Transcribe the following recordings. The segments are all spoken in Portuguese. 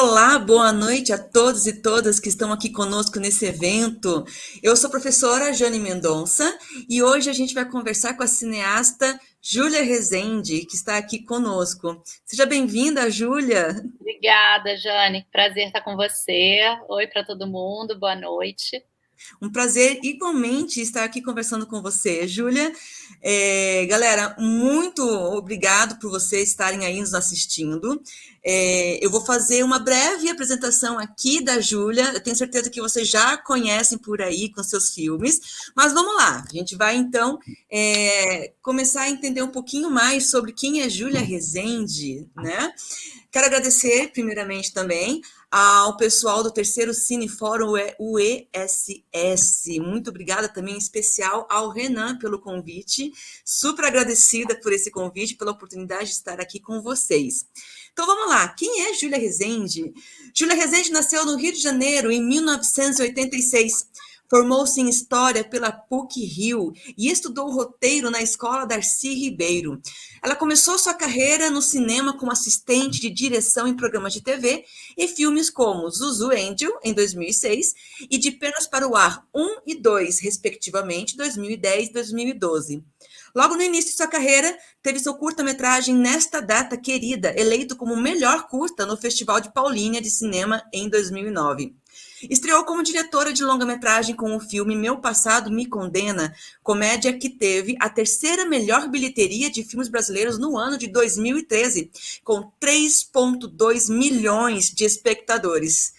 Olá, boa noite a todos e todas que estão aqui conosco nesse evento. Eu sou a professora Jane Mendonça e hoje a gente vai conversar com a cineasta Júlia Rezende, que está aqui conosco. Seja bem-vinda, Júlia. Obrigada, Jane. Prazer estar com você. Oi para todo mundo, boa noite. Um prazer igualmente estar aqui conversando com você, Júlia. Galera, muito obrigado por vocês estarem aí nos assistindo. Eu vou fazer uma breve apresentação aqui da Júlia. Eu tenho certeza que vocês já conhecem por aí com seus filmes, mas vamos lá. A gente vai então começar a entender um pouquinho mais sobre quem é Júlia Rezende, né? Quero agradecer, primeiramente, também ao pessoal do terceiro Cine Fórum UESS. Muito obrigada também, em especial ao Renan pelo convite. Super agradecida por esse convite, pela oportunidade de estar aqui com vocês. Então vamos lá, quem é Júlia Rezende? Júlia Rezende nasceu no Rio de Janeiro em 1986. Formou-se em História pela PUC-Rio e estudou roteiro na Escola Darcy Ribeiro. Ela começou sua carreira no cinema como assistente de direção em programas de TV e filmes como Zuzu Angel, em 2006, e De Pernas para o Ar 1 e 2, respectivamente, 2010 e 2012. Logo no início de sua carreira, teve seu curta-metragem Nesta Data Querida, eleito como o melhor curta no Festival de Paulínia de Cinema em 2009. Estreou como diretora de longa-metragem com o filme Meu Passado Me Condena, comédia que teve a terceira melhor bilheteria de filmes brasileiros no ano de 2013, com 3,2 milhões de espectadores.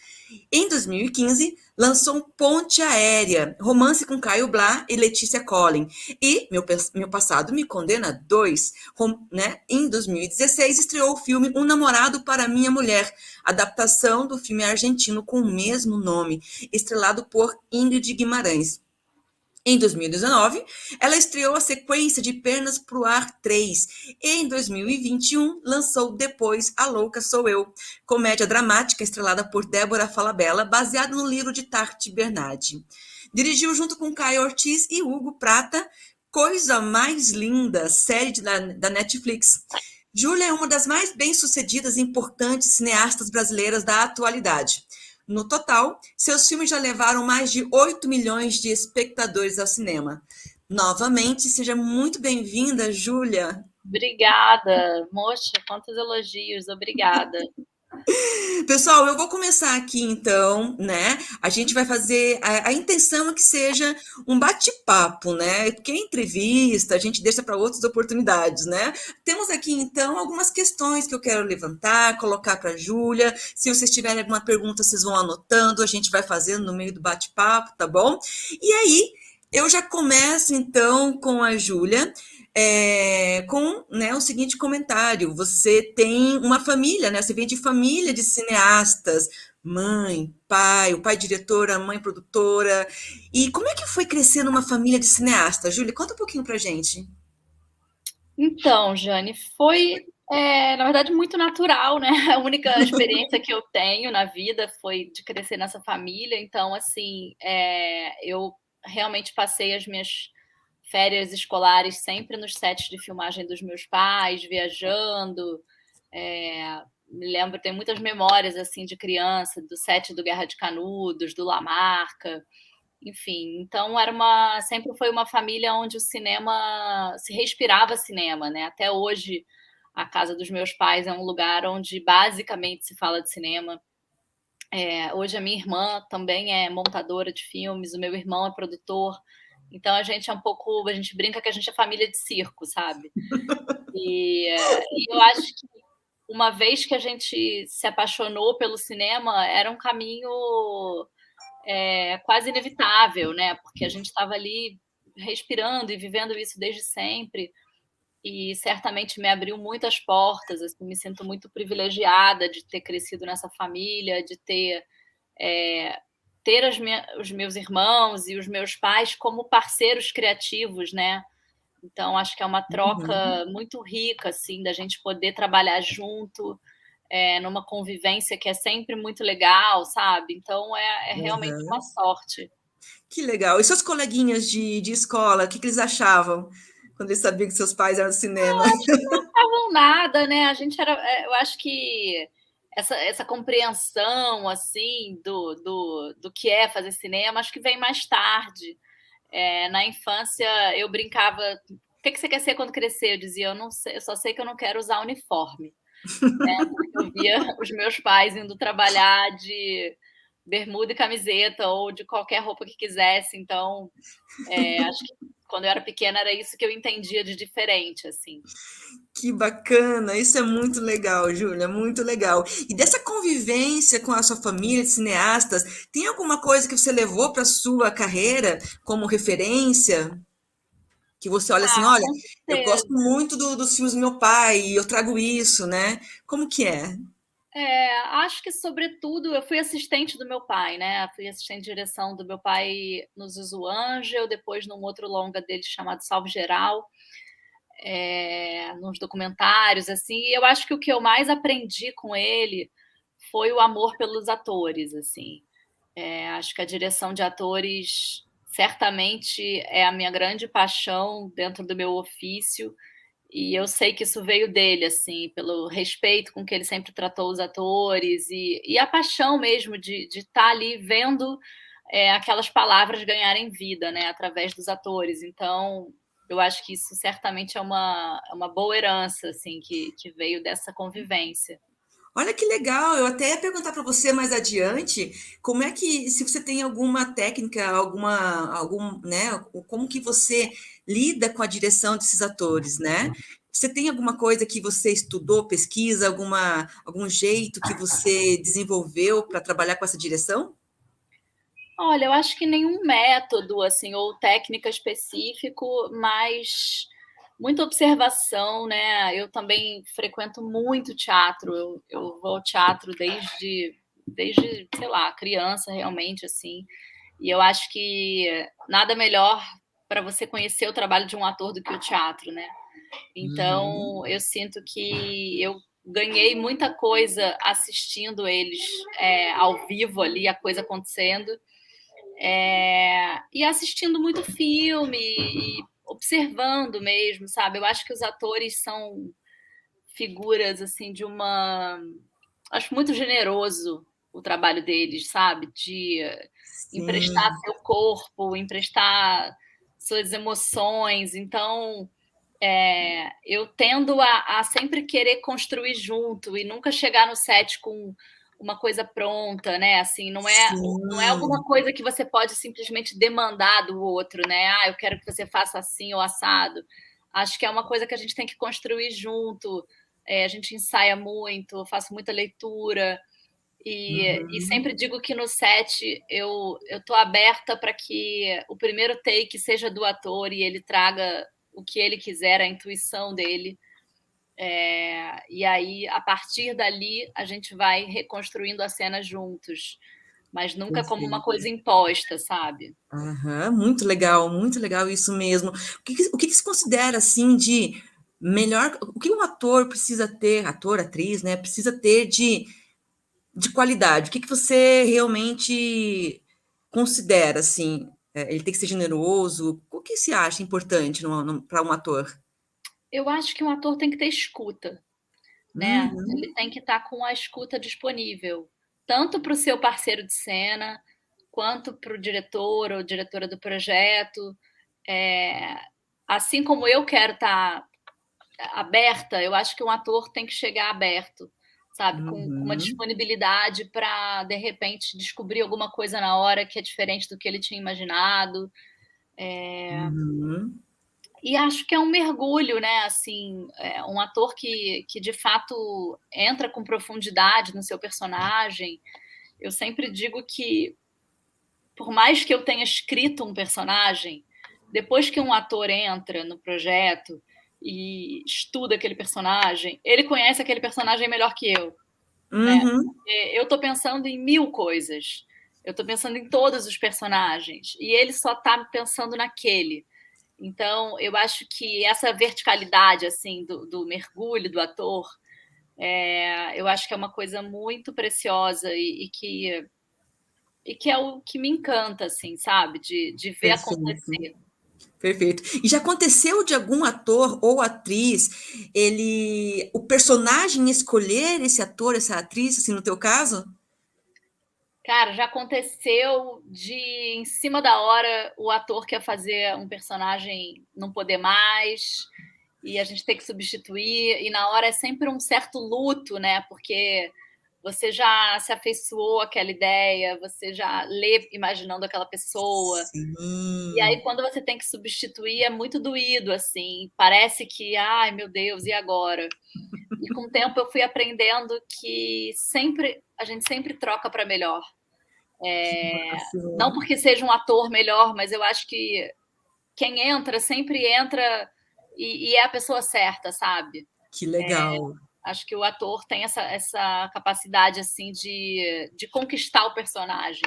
Em 2015, lançou Ponte Aérea, romance com Caio Blá e Letícia Collin. E Meu Passado Me Condena 2, né? Em 2016, estreou o filme Um Namorado para Minha Mulher, adaptação do filme argentino com o mesmo nome, estrelado por Ingrid Guimarães. Em 2019, ela estreou a sequência de Pernas pro Ar 3 e em 2021 lançou Depois A Louca Sou Eu, comédia dramática estrelada por Débora Falabella, baseada no livro de Tati Bernardi. Dirigiu junto com Caio Ortiz e Hugo Prata Coisa Mais Linda, série da Netflix. Júlia é uma das mais bem-sucedidas e importantes cineastas brasileiras da atualidade. No total, seus filmes já levaram mais de 8 milhões de espectadores ao cinema. Novamente, seja muito bem-vinda, Júlia. Obrigada. Moxa, quantos elogios. Obrigada. Pessoal, eu vou começar aqui então, né? A gente vai fazer. A intenção é que seja um bate-papo, né? Porque entrevista a gente deixa para outras oportunidades, né? Temos aqui então algumas questões que eu quero levantar, colocar para a Júlia. Se vocês tiverem alguma pergunta, vocês vão anotando, a gente vai fazendo no meio do bate-papo, tá bom? E aí, eu já começo então com a Júlia com, né, o seguinte comentário: você tem uma família, né? Você vem de família de cineastas, mãe, pai, o pai diretor, a mãe produtora. E como é que foi crescer numa família de cineastas? Júlia, conta um pouquinho pra gente. Então, Jane, foi, na verdade, muito natural, né? A única experiência que eu tenho na vida foi de crescer nessa família. Então, assim, eu realmente passei as minhas férias escolares sempre nos sets de filmagem dos meus pais, viajando. Me lembro, tem muitas memórias assim de criança, do set do Guerra de Canudos, do Lamarca, enfim. Então sempre foi uma família onde o cinema se respirava cinema, né? Até hoje a casa dos meus pais é um lugar onde basicamente se fala de cinema. Hoje a minha irmã também é montadora de filmes, o meu irmão é produtor. Então a gente brinca que a gente é família de circo, sabe? E eu acho que uma vez que a gente se apaixonou pelo cinema, era um caminho quase inevitável, né? Porque a gente estava ali respirando e vivendo isso desde sempre. E certamente me abriu muitas portas. Assim, me sinto muito privilegiada de ter crescido nessa família, de ter os meus irmãos e os meus pais como parceiros criativos, né? Então, acho que é uma troca muito rica, assim, da gente poder trabalhar junto, numa convivência que é sempre muito legal, sabe? Então, é realmente uma Uhum. sorte. Que legal. E seus coleguinhas de escola, o que eles achavam quando eles sabiam que seus pais eram do cinema? Não achavam nada, né? A gente era. Eu acho que essa compreensão, assim, do que é fazer cinema, acho que vem mais tarde. Na infância, eu brincava... O que você quer ser quando crescer? Eu dizia, eu não sei, eu só sei que eu não quero usar uniforme. Porque eu via os meus pais indo trabalhar de bermuda e camiseta ou de qualquer roupa que quisesse. Então, acho que quando eu era pequena era isso que eu entendia de diferente, assim. Que bacana, isso é muito legal, Júlia, muito legal. E dessa convivência com a sua família de cineastas, tem alguma coisa que você levou para a sua carreira como referência? Que você olha assim, Ah, olha, com eu gosto certeza. muito dos filmes do meu pai, e eu trago isso, né? Como que é? Acho que, sobretudo, eu fui assistente do meu pai, né? Fui assistente de direção do meu pai no Zuzu Angel, depois num outro longa dele chamado Salve Geral, nos documentários, assim. E eu acho que o que eu mais aprendi com ele foi o amor pelos atores, assim. Acho que a direção de atores certamente é a minha grande paixão dentro do meu ofício. E eu sei que isso veio dele, assim, pelo respeito com que ele sempre tratou os atores e a paixão mesmo de estar ali vendo aquelas palavras ganharem vida, né, através dos atores. Então, eu acho que isso certamente é uma boa herança, assim, que veio dessa convivência. Olha que legal, eu até ia perguntar para você mais adiante, como é que, se você tem alguma técnica, né, como que você lida com a direção desses atores, né? Você tem alguma coisa que você estudou, pesquisa, algum jeito que você desenvolveu para trabalhar com essa direção? Olha, eu acho que nenhum método, assim, ou técnica específico, mas muita observação, né? Eu também frequento muito teatro, eu vou ao teatro desde, sei lá, criança, realmente, assim, e eu acho que nada melhor para você conhecer o trabalho de um ator do que o teatro, né? Uhum. Então, eu sinto que eu ganhei muita coisa assistindo eles ao vivo ali, a coisa acontecendo, e assistindo muito filme e observando mesmo, sabe? Eu acho que os atores são figuras assim de uma... Acho muito generoso o trabalho deles, sabe? De emprestar Sim, seu corpo, emprestar suas emoções. Então, eu tendo a sempre querer construir junto e nunca chegar no set com uma coisa pronta, né? Assim, não é alguma sim. coisa que você pode simplesmente demandar do outro, né? Ah, eu quero que você faça assim ou assado. Acho que é uma coisa que a gente tem que construir junto. A gente ensaia muito, eu faço muita leitura e Uhum. sempre digo que no set eu tô aberta para que o primeiro take seja do ator e ele traga o que ele quiser, a intuição dele. E aí, a partir dali, a gente vai reconstruindo a cena juntos, mas nunca como uma Perfeito. coisa imposta, sabe? Aham, muito legal isso mesmo. O que que se considera assim de melhor? O que um ator precisa ter, ator, atriz, né? Precisa ter de qualidade? O que que você realmente considera assim? Ele tem que ser generoso? O que se acha importante para um ator? Eu acho que um ator tem que ter escuta, né? Ele Uhum, tem que estar com a escuta disponível, tanto para o seu parceiro de cena, quanto para o diretor ou diretora do projeto. É, assim como eu quero estar aberta, eu acho que um ator tem que chegar aberto, sabe? Com uma uhum, disponibilidade para, de repente, descobrir alguma coisa na hora que é diferente do que ele tinha imaginado. uhum. E acho que é um mergulho, né? Assim, um ator que de fato entra com profundidade no seu personagem. Eu sempre digo que, por mais que eu tenha escrito um personagem, depois que um ator entra no projeto e estuda aquele personagem, ele conhece aquele personagem melhor que eu, né? Uhum. Eu estou pensando em mil coisas, eu estou pensando em todos os personagens e ele só está pensando naquele. Então, eu acho que essa verticalidade assim do mergulho do ator, eu acho que é uma coisa muito preciosa e que é o que me encanta, assim, sabe? De ver Perfeito. acontecer. Perfeito. E já aconteceu de algum ator ou atriz, o personagem escolher esse ator, essa atriz, assim, no teu caso? Cara, já aconteceu de, em cima da hora, o ator quer fazer um personagem não poder mais, e a gente tem que substituir, e na hora é sempre um certo luto, né? Porque você já se afeiçoou àquela ideia, você já lê imaginando aquela pessoa. E aí, Sim. quando você tem que substituir, é muito doído, assim. Parece que, ai, meu Deus, e agora? E com o tempo eu fui aprendendo que a gente sempre troca para melhor. Que Não máximo. porque seja um ator melhor, mas eu acho que quem entra sempre entra e é a pessoa certa, sabe? Que legal. Acho que o ator tem essa capacidade assim de conquistar o personagem.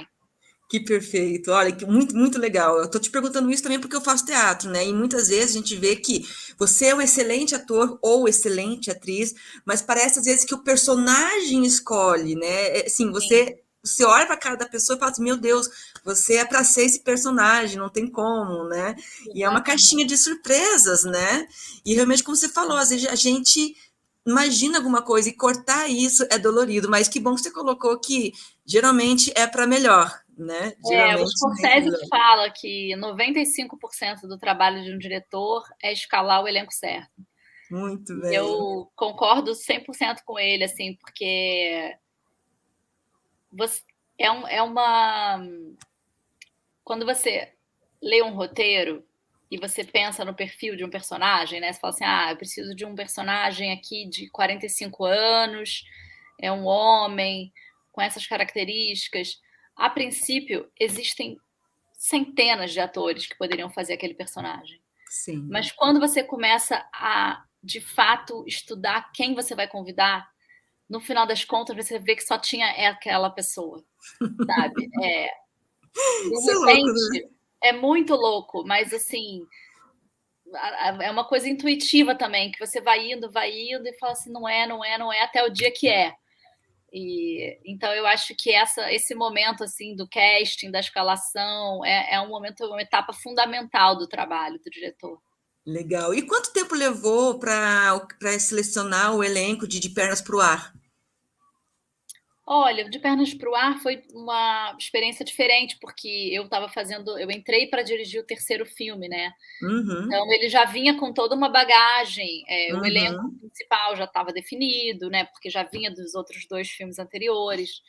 Que perfeito. Olha, que muito, muito legal. Eu tô te perguntando isso também porque eu faço teatro, né? E muitas vezes a gente vê que você é um excelente ator ou excelente atriz, mas parece às vezes que o personagem escolhe, né? Assim, Sim, você olha para a cara da pessoa e fala assim, meu Deus, você é para ser esse personagem, não tem como, né? E é uma caixinha exatamente. de surpresas, né? E realmente, como você falou, às vezes a gente imagina alguma coisa e cortar isso é dolorido, mas que bom que você colocou que geralmente é para melhor, né? O Geralmente é para Scorsese melhor. fala que 95% do trabalho de um diretor é escalar o elenco certo. Muito E bem. eu concordo 100% com ele, assim, porque você, é uma. Quando você lê um roteiro e você pensa no perfil de um personagem, né? Você fala assim: ah, eu preciso de um personagem aqui de 45 anos, é um homem com essas características. A princípio, existem centenas de atores que poderiam fazer aquele personagem. Sim. Mas quando você começa a, de fato, estudar quem você vai convidar, no final das contas, você vê que só tinha aquela pessoa, sabe? De Isso é louco, né? repente, é muito louco, mas assim, é uma coisa intuitiva também, que você vai indo e fala assim, não é, não é, não é, até o dia que é. E então eu acho que esse momento assim do casting, da escalação, é um momento, uma etapa fundamental do trabalho do diretor. Legal. E quanto tempo levou para selecionar o elenco de Pernas para o Ar? Olha, De Pernas para o Ar foi uma experiência diferente, porque eu entrei para dirigir o terceiro filme, né? Uhum, Então ele já vinha com toda uma bagagem, o elenco uhum. principal já estava definido, né? Porque já vinha dos outros dois filmes anteriores.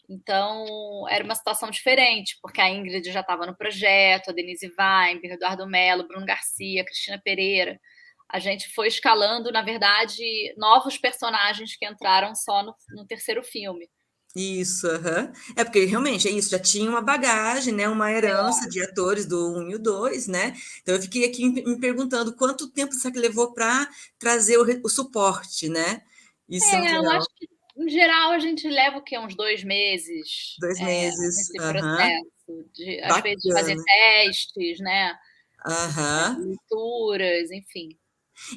Então era uma situação diferente, porque a Ingrid já estava no projeto, a Denise Weinberg, Eduardo Mello, Bruno Garcia, Cristina Pereira. A gente foi escalando, na verdade, novos personagens que entraram só no terceiro filme. Isso, aham. É porque realmente é isso, já tinha uma bagagem, né, uma herança de atores do um e o 2, né? Então eu fiquei aqui me perguntando quanto tempo será que levou para trazer o suporte, né? Isso é muito Eu legal. acho que, em geral, a gente leva o quê? Uns 2 meses 2 meses, nesse aham. processo, às vezes, fazer Bacana. testes, né? Aham. Leituras, enfim.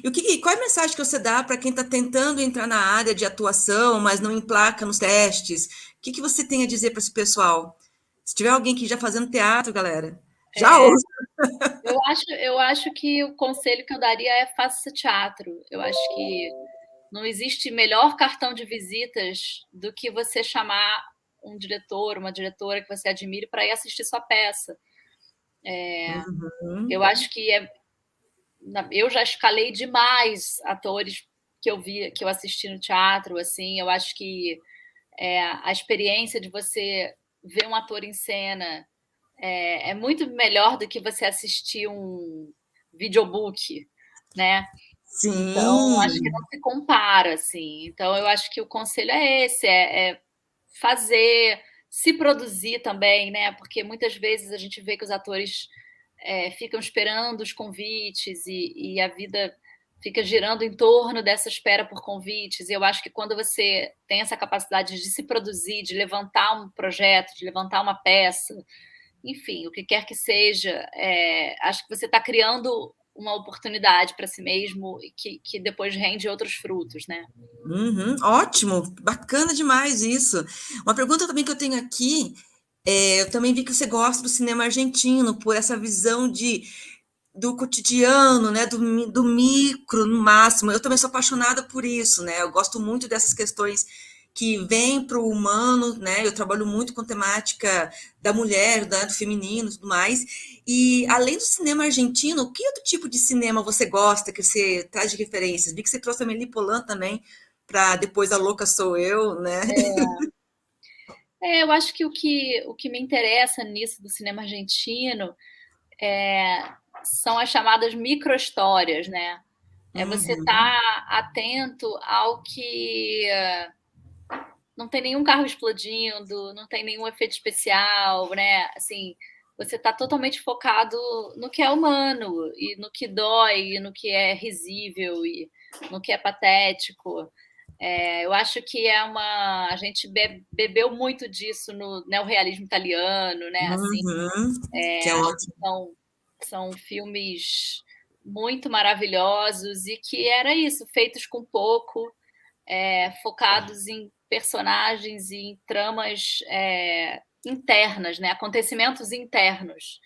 E qual é a mensagem que você dá para quem está tentando entrar na área de atuação, mas não emplaca nos testes? Que você tem a dizer para esse pessoal? Se tiver alguém que já fazendo teatro, galera, já ouça. Eu acho que o conselho que eu daria é faça teatro. Eu acho que não existe melhor cartão de visitas do que você chamar um diretor, uma diretora que você admire para ir assistir sua peça. Uhum. Eu acho que eu já escalei demais atores que eu assisti no teatro, assim, eu acho que a experiência de você ver um ator em cena é muito melhor do que você assistir um videobook, né? Então, acho que Sim. não se compara, assim. Então, eu acho que o conselho é esse, é fazer, se produzir também, né? Porque muitas vezes a gente vê que os atores ficam esperando os convites e a vida fica girando em torno dessa espera por convites. E eu acho que quando você tem essa capacidade de se produzir, de levantar um projeto, de levantar uma peça, enfim, o que quer que seja, acho que você está criando uma oportunidade para si mesmo e que depois rende outros frutos, né? Uhum, ótimo, bacana demais isso. Uma pergunta também que eu tenho aqui, eu também vi que você gosta do cinema argentino, por essa visão de do cotidiano, né, do micro no máximo. Eu também sou apaixonada por isso, né? Eu gosto muito dessas questões que vêm para o humano, né? Eu trabalho muito com temática da mulher, do feminino, e tudo mais. E além do cinema argentino, que outro tipo de cinema você gosta, que você traz de referências? Vi que você trouxe a Amélie Poulain também, para depois a louca sou eu, né? Eu acho que o que me interessa nisso do cinema argentino são as chamadas micro-histórias, né? É você Uhum, estar atento ao que não tem nenhum carro explodindo, não tem nenhum efeito especial, né? Assim, você está totalmente focado no que é humano e no que dói, e no que é risível e no que é patético. Eu acho que a gente bebeu muito disso no neorrealismo italiano, né? Assim, uhum, que é acho que ótimo. são filmes muito maravilhosos e que era isso, feitos com pouco, focados em personagens e em tramas internas, né? Acontecimentos internos.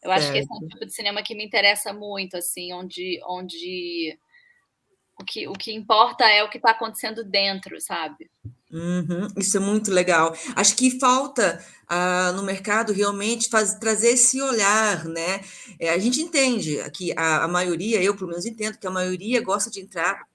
Eu acho que esse é um Certo. tipo de cinema que me interessa muito, assim, onde o que importa é o que está acontecendo dentro, sabe? Uhum, isso é muito legal. Acho que falta no mercado realmente trazer esse olhar, né? A gente entende que a maioria, eu pelo menos entendo que a maioria gosta de entrar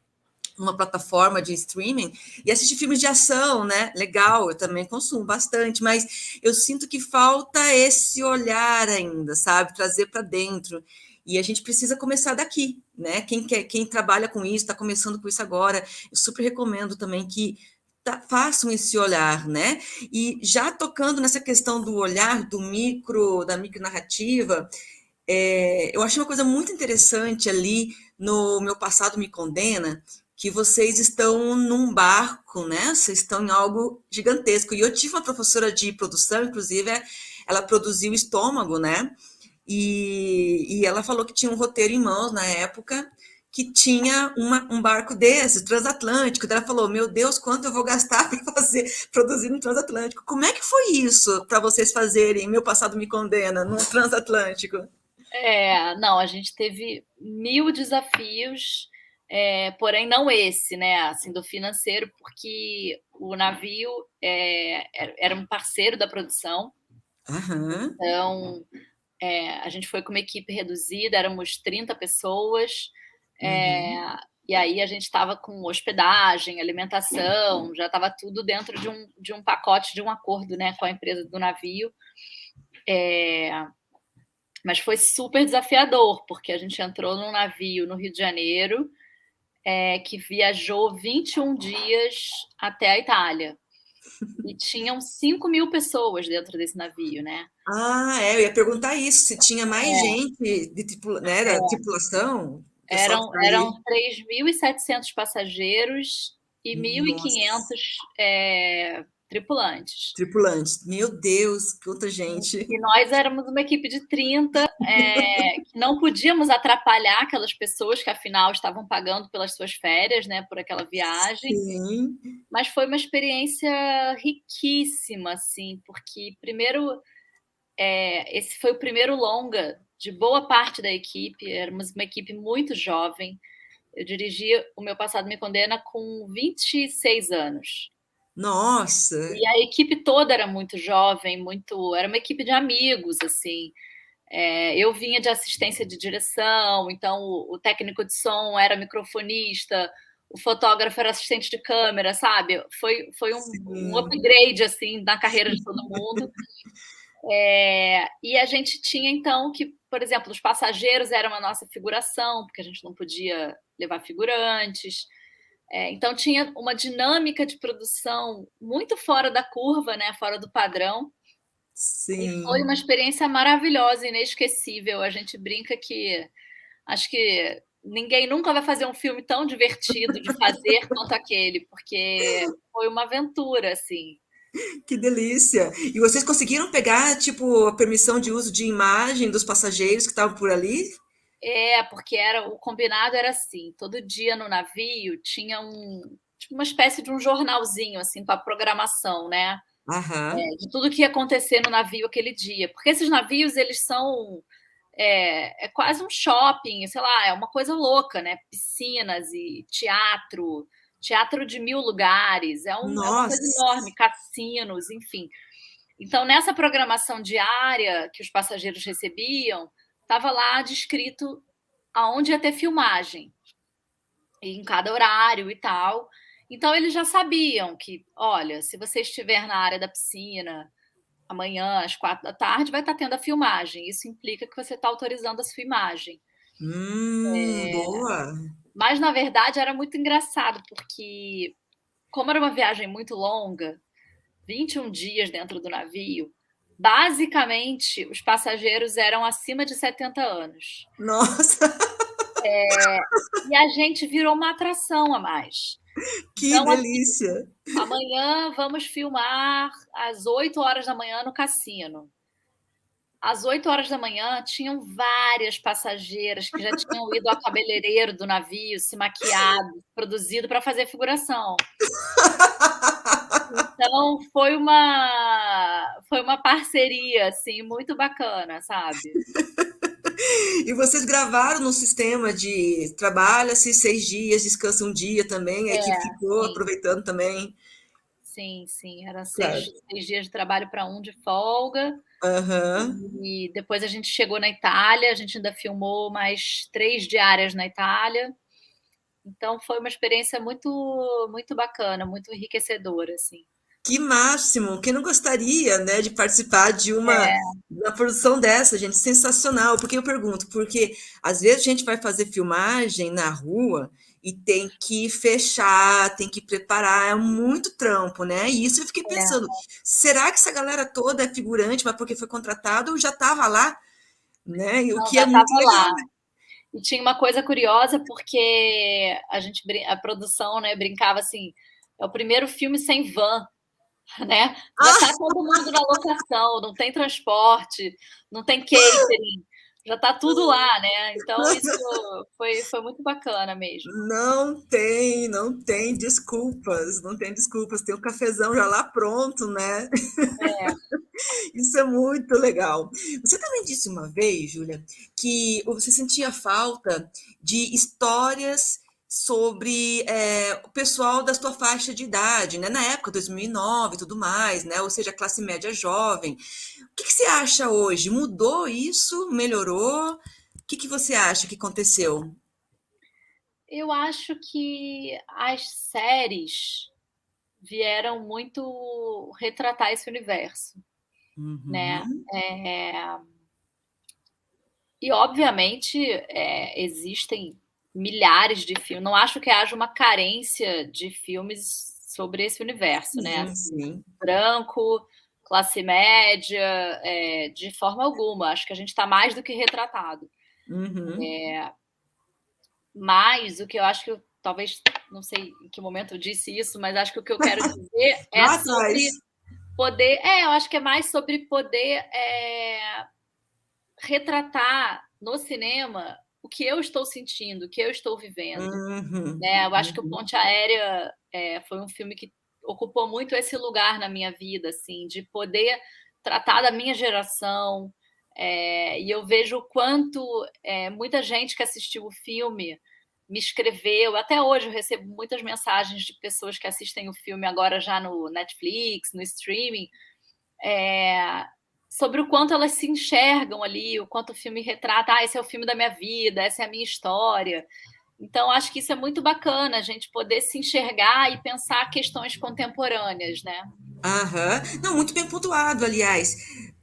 numa plataforma de streaming e assistir filmes de ação, né? Legal, eu também consumo bastante, mas eu sinto que falta esse olhar ainda, sabe? Trazer para dentro. E a gente precisa começar daqui, né? Quem trabalha com isso, está começando com isso agora, eu super recomendo também que façam esse olhar, né? E já tocando nessa questão do olhar da micronarrativa, eu achei uma coisa muito interessante ali no Meu Passado Me Condena, que vocês estão num barco, né? Vocês estão em algo gigantesco. E eu tive uma professora de produção, inclusive, ela produziu Estômago, né? E ela falou que tinha um roteiro em mãos na época que tinha um barco desses, transatlântico. Daí ela falou: Meu Deus, quanto eu vou gastar para produzir um transatlântico? Como é que foi isso para vocês fazerem Meu Passado Me Condena num transatlântico? Não, a gente teve mil desafios, porém não esse, né? Assim, do financeiro, porque o navio era um parceiro da produção, Aham. então a gente foi com uma equipe reduzida, éramos 30 pessoas, Uhum. e aí a gente estava com hospedagem, alimentação, já estava tudo dentro de um pacote, de um acordo, né, com a empresa do navio. Mas foi super desafiador, porque a gente entrou num navio no Rio de Janeiro, que viajou 21 dias até a Itália. E tinham 5.000 pessoas dentro desse navio, né? Eu ia perguntar isso, se tinha mais gente né, da tripulação, o pessoal que Eram, está eram ali. 3.700 passageiros e Nossa, 1.500 tripulantes. tripulantes. Meu Deus, quanta gente. E nós éramos uma equipe de 30, que não podíamos atrapalhar aquelas pessoas que, afinal, estavam pagando pelas suas férias, né, por aquela viagem. Sim. Mas foi uma experiência riquíssima, assim, porque, primeiro, esse foi o primeiro longa de boa parte da equipe, éramos uma equipe muito jovem. Eu dirigi O Meu Passado Me Condena com 26 anos. Nossa, E a equipe toda era muito jovem, era uma equipe de amigos, assim. Eu vinha de assistência de direção, então o técnico de som era microfonista, o fotógrafo era assistente de câmera, sabe? Foi um sim. upgrade, assim, na carreira de todo mundo. E a gente tinha, então, que, por exemplo, os passageiros eram a nossa figuração, porque a gente não podia levar figurantes. Então, tinha uma dinâmica de produção muito fora da curva, né? Fora do padrão. E foi uma Sim. experiência maravilhosa, inesquecível. A gente brinca que acho que ninguém nunca vai fazer um filme tão divertido de fazer quanto aquele, porque foi uma aventura, assim. Que delícia. E vocês conseguiram pegar, tipo, a permissão de uso de imagem dos passageiros que estavam por ali? Porque o combinado era assim, todo dia no navio tinha tipo uma espécie de um jornalzinho assim com a programação, né? Aham. De tudo que ia acontecer no navio aquele dia, porque esses navios eles são é quase um shopping, sei lá, é uma coisa louca, né? Piscinas e teatro de 1000 lugares, é uma coisa Nossa! enorme, cassinos, enfim. Então, nessa programação diária que os passageiros recebiam, estava lá descrito aonde ia ter filmagem, em cada horário e tal. Então, eles já sabiam que, olha, se você estiver na área da piscina amanhã, às 4 da tarde, vai estar tendo a filmagem. Isso implica que você está autorizando a sua imagem. Boa! Mas, na verdade, era muito engraçado, porque, como era uma viagem muito longa, 21 dias dentro do navio, basicamente, os passageiros eram acima de 70 anos. Nossa, E a gente virou uma atração a mais. que Então, assim, delícia! amanhã vamos filmar às 8 horas da manhã no cassino. Às 8 horas da manhã, tinham várias passageiras que já tinham ido ao cabeleireiro do navio, se maquiado, produzido para fazer figuração. Então, foi uma parceria, assim, muito bacana, sabe? E vocês gravaram no sistema de trabalha-se 6 dias, descansa um dia também, a equipe ficou Sim, aproveitando também. sim, sim. Era seis, Claro. 6 dias de trabalho para um de folga. Aham. E depois a gente chegou na Itália, a gente ainda filmou mais 3 diárias na Itália. Então foi uma experiência muito, muito bacana, muito enriquecedora, assim. Que máximo! Quem não gostaria, né, de participar de uma produção dessa, gente? Sensacional. Porque eu pergunto, porque às vezes a gente vai fazer filmagem na rua e tem que fechar, tem que preparar, é muito trampo, né? E isso eu fiquei É, pensando, será que essa galera toda é figurante, mas porque foi contratado ou já estava lá, né? E o não, que já é muito estava legal. lá. E tinha uma coisa curiosa, porque a produção, né, brincava assim, é o primeiro filme sem van, né? Já está Ah, todo mundo na locação, não tem transporte, não tem catering, já está tudo lá, né? Então isso foi muito bacana mesmo. não tem desculpas, não tem desculpas. Tem o cafezão já lá pronto, né? É, Isso é muito legal. Você também disse uma vez, Júlia, que você sentia falta de histórias sobre o pessoal da sua faixa de idade, né? Na época, 2009 e tudo mais, né? Ou seja, classe média jovem. O que você acha hoje? Mudou isso? Melhorou? O que você acha que aconteceu? eu acho que as séries vieram muito retratar esse universo, né? Uhum, E obviamente existem milhares de filmes. Não acho que haja uma carência de filmes sobre esse universo, né? sim, Assim, sim. branco, classe média, de forma alguma. Acho que a gente está mais do que retratado. Uhum. Mas o que eu acho que talvez, não sei em que momento eu disse isso, mas acho que o que eu quero dizer é Lá sobre atrás. poder. Eu acho que é mais sobre poder retratar no cinema o que eu estou sentindo, o que eu estou vivendo. Uhum, Né? Eu acho que o uhum. Ponte Aérea foi um filme que ocupou muito esse lugar na minha vida, assim, de poder tratar da minha geração. E eu vejo o quanto muita gente que assistiu o filme me escreveu. Até hoje eu recebo muitas mensagens de pessoas que assistem o filme agora já no Netflix, no streaming, sobre o quanto elas se enxergam ali, o quanto o filme retrata, esse é o filme da minha vida, essa é a minha história. Então, acho que isso é muito bacana, a gente poder se enxergar e pensar questões contemporâneas, né? Aham. Não, muito bem pontuado, aliás.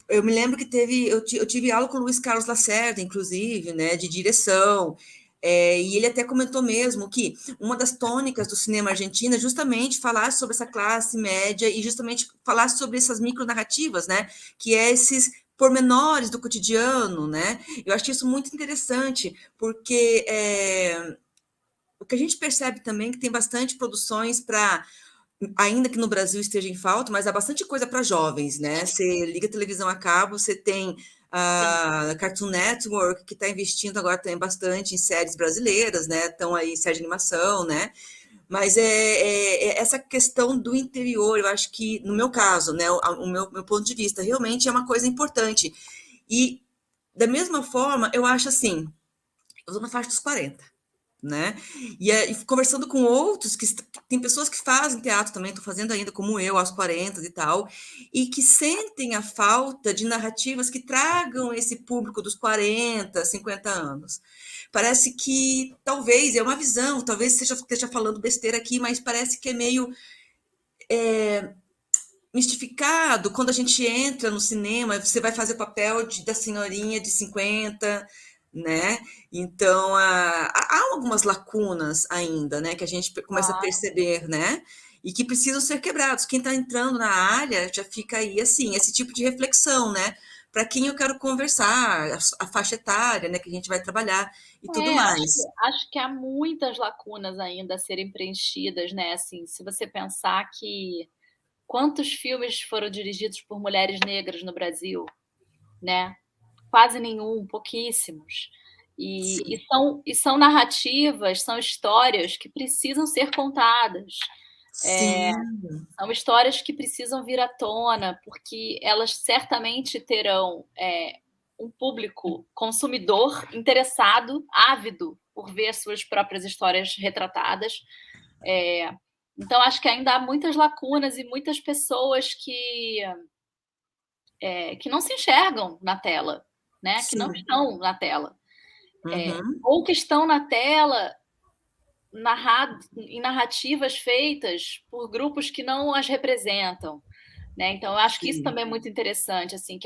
Eu me lembro que eu tive aula com o Luiz Carlos Lacerda, inclusive, né, de direção. E ele até comentou mesmo que uma das tônicas do cinema argentino é justamente falar sobre essa classe média e justamente falar sobre essas micronarrativas, né? Que é esses pormenores do cotidiano, né? Eu acho isso muito interessante, porque o que a gente percebe também é que tem bastante produções para, ainda que no Brasil esteja em falta, mas há bastante coisa para jovens, né? Você liga a televisão a cabo, você tem Sim. a Cartoon Network, que está investindo agora também bastante em séries brasileiras, né? Estão aí séries de animação, né? Mas é essa questão do interior, eu acho que, no meu caso, né, o meu ponto de vista, realmente é uma coisa importante. E da mesma forma, eu acho assim, eu estou na faixa dos 40, né? E conversando com outros, tem pessoas que fazem teatro também, estou fazendo ainda como eu, aos 40 e tal, e que sentem a falta de narrativas que tragam esse público dos 40, 50 anos. Parece que talvez, é uma visão, talvez esteja falando besteira aqui, mas parece que é meio mistificado quando a gente entra no cinema, você vai fazer o papel da senhorinha de 50, né? Então, há algumas lacunas ainda, né, que a gente começa a Claro. perceber, né? E que precisam ser quebrados. Quem está entrando na área já fica aí, assim, esse tipo de reflexão, né? Para quem eu quero conversar, a faixa etária, né, que a gente vai trabalhar e tudo mais. Acho que há muitas lacunas ainda a serem preenchidas, né, assim, se você pensar que quantos filmes foram dirigidos por mulheres negras no Brasil, né? Quase nenhum, pouquíssimos. E, Sim, são narrativas, são histórias que precisam ser contadas. sim, São histórias que precisam vir à tona, porque elas certamente terão um público consumidor interessado, ávido por ver as suas próprias histórias retratadas. Então, acho que ainda há muitas lacunas e muitas pessoas que não se enxergam na tela, né? Que não sim. estão na tela. Uhum, Ou que estão na tela em narrativas feitas por grupos que não as representam. Né? Então, eu acho que isso sim. também é muito interessante, assim,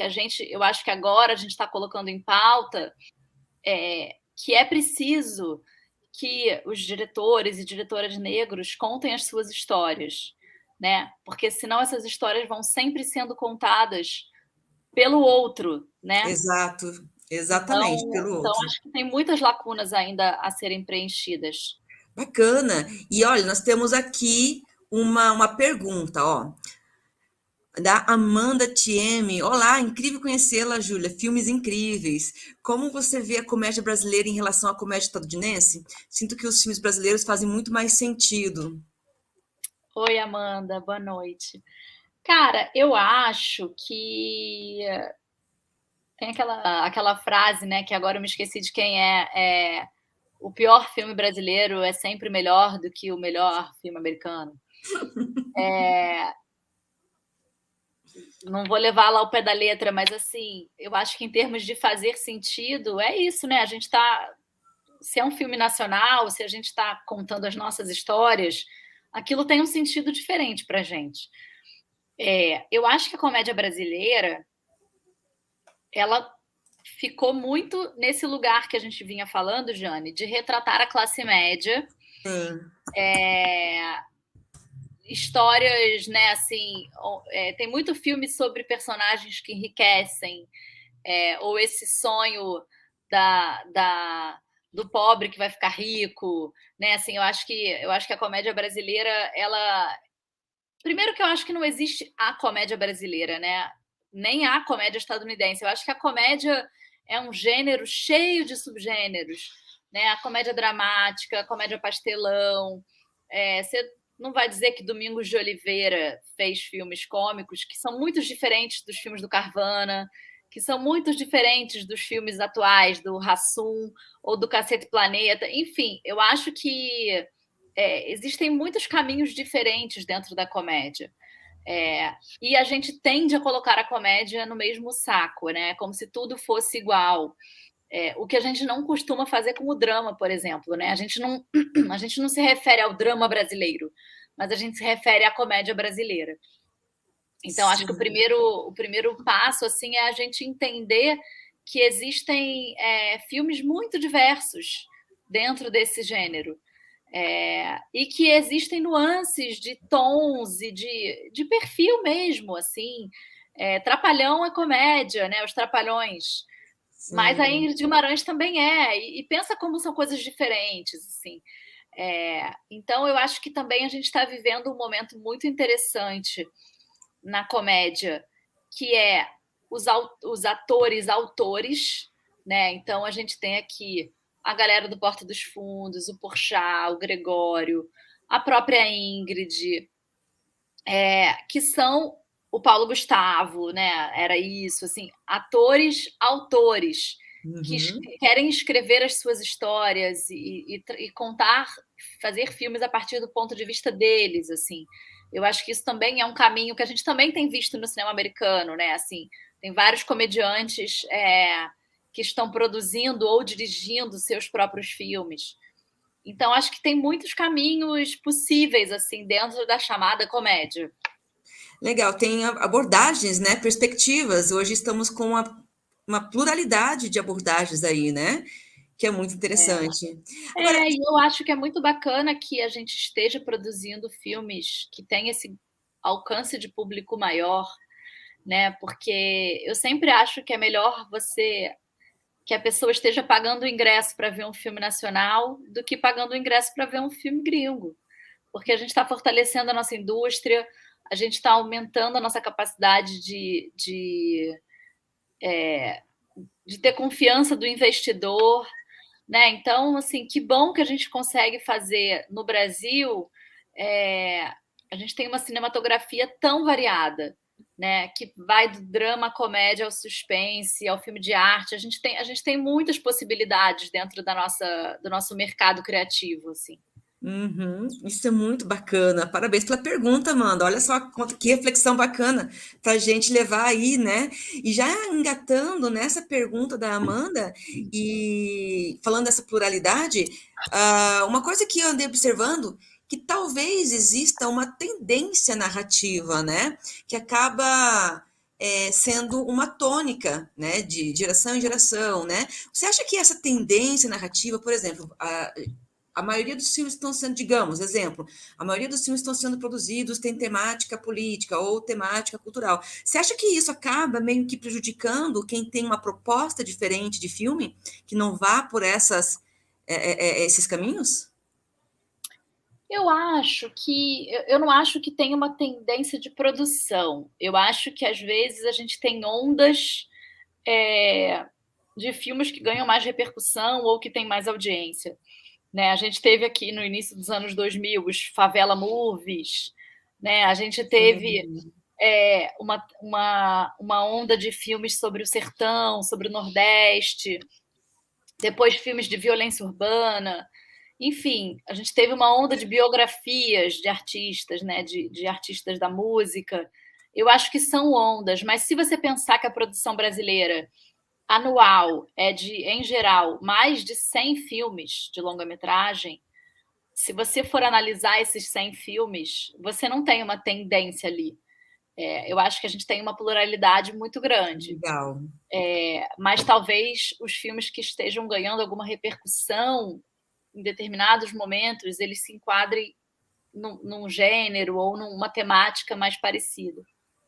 eu acho que agora a gente está colocando em pauta que é preciso que os diretores e diretoras negros contem as suas histórias, né? Porque senão essas histórias vão sempre sendo contadas pelo outro, né? Exato, exatamente, pelo Então outro. acho que tem muitas lacunas ainda a serem preenchidas. Bacana. E olha, nós temos aqui uma pergunta, ó, da Amanda TM. Olá, incrível conhecê-la, Júlia. Filmes incríveis. Como você vê a comédia brasileira em relação à comédia estadunidense? Sinto que os filmes brasileiros fazem muito mais sentido. Oi, Amanda, boa noite. Cara, eu acho que tem aquela frase, né, que agora eu me esqueci de quem é o pior filme brasileiro é sempre melhor do que o melhor filme americano. Não vou levar lá ao pé da letra, mas assim, eu acho que em termos de fazer sentido, é isso, né? A gente está, se é um filme nacional, se a gente está contando as nossas histórias, aquilo tem um sentido diferente para a gente. Eu acho que a comédia brasileira, ela ficou muito nesse lugar que a gente vinha falando, Jane, de retratar a classe média, Sim, histórias, né, assim, tem muito filme sobre personagens que enriquecem, ou esse sonho da, da, do pobre que vai ficar rico, né, assim, eu acho que a comédia brasileira, ela, primeiro que eu acho que não existe a comédia brasileira, né, nem a comédia estadunidense, eu acho que a comédia é um gênero cheio de subgêneros, né, a comédia dramática, a comédia pastelão, você não vai dizer que Domingos de Oliveira fez filmes cômicos que são muito diferentes dos filmes do Carvana, que são muito diferentes dos filmes atuais, do Hassum ou do Cacete Planeta. Enfim, eu acho que existem muitos caminhos diferentes dentro da comédia. E a gente tende a colocar a comédia no mesmo saco, né? Como se tudo fosse igual. O que a gente não costuma fazer com o drama, por exemplo, né? A gente não se refere ao drama brasileiro, mas a gente se refere à comédia brasileira. Então, acho que sim. o primeiro passo assim é a gente entender que existem filmes muito diversos dentro desse gênero. E que existem nuances de tons e de perfil mesmo, assim. Trapalhão é comédia, né? Os Trapalhões. Mas a Sim. Ingrid Guimarães também é. E pensa como são coisas diferentes, assim. Então, eu acho que também a gente está vivendo um momento muito interessante na comédia, que é os atores autores, né? Então a gente tem aqui a galera do Porta dos Fundos, o Porchat, o Gregório, a própria Ingrid, que são o Paulo Gustavo, né? Era isso, assim, atores, autores que Uhum. querem escrever as suas histórias e contar, fazer filmes a partir do ponto de vista deles, assim. Eu acho que isso também é um caminho que a gente também tem visto no cinema americano, né? Assim, tem vários comediantes que estão produzindo ou dirigindo seus próprios filmes. Então, acho que tem muitos caminhos possíveis, assim, dentro da chamada comédia. Legal, tem abordagens, né? Perspectivas. Hoje estamos com uma pluralidade de abordagens aí, né? Que é muito interessante. Agora, E eu acho que é muito bacana que a gente esteja produzindo filmes que têm esse alcance de público maior, né? Porque eu sempre acho que é melhor que a pessoa esteja pagando o ingresso para ver um filme nacional do que pagando o ingresso para ver um filme gringo. Porque a gente está fortalecendo a nossa indústria, a gente está aumentando a nossa capacidade de ter confiança do investidor, né? Então, assim, que bom que a gente consegue fazer no Brasil. é, a gente tem uma cinematografia tão variada, né? Que vai do drama, à comédia, ao suspense, ao filme de arte. A gente tem muitas possibilidades dentro do nosso mercado criativo, assim. uhum, isso é muito bacana. Parabéns pela pergunta, Amanda. Olha só que reflexão bacana para a gente levar aí, né? E já engatando nessa pergunta da Amanda e falando dessa pluralidade, uma coisa que eu andei observando que talvez exista uma tendência narrativa, né? Que acaba sendo uma tônica, né? De geração em geração, né? Você acha que essa tendência narrativa, por exemplo, a maioria dos filmes estão sendo, digamos, exemplo, a maioria dos filmes estão sendo produzidos tem temática política ou temática cultural. Você acha que isso acaba meio que prejudicando quem tem uma proposta diferente de filme, que não vá por esses caminhos? Eu não acho que tem uma tendência de produção. Eu acho que às vezes a gente tem ondas de filmes que ganham mais repercussão ou que têm mais audiência, né? A gente teve aqui no início dos anos 2000 os Favela Movies, né? A gente teve Sim. uma onda de filmes sobre o sertão, sobre o Nordeste, depois filmes de violência urbana. Enfim, a gente teve uma onda de biografias de artistas, né? De artistas da música. Eu acho que são ondas, mas se você pensar que a produção brasileira anual é em geral, mais de 100 filmes de longa-metragem. Se você for analisar esses 100 filmes, você não tem uma tendência ali. Eu acho que a gente tem uma pluralidade muito grande. Legal. Mas talvez os filmes que estejam ganhando alguma repercussão em determinados momentos, eles se enquadrem num gênero ou numa temática mais parecida.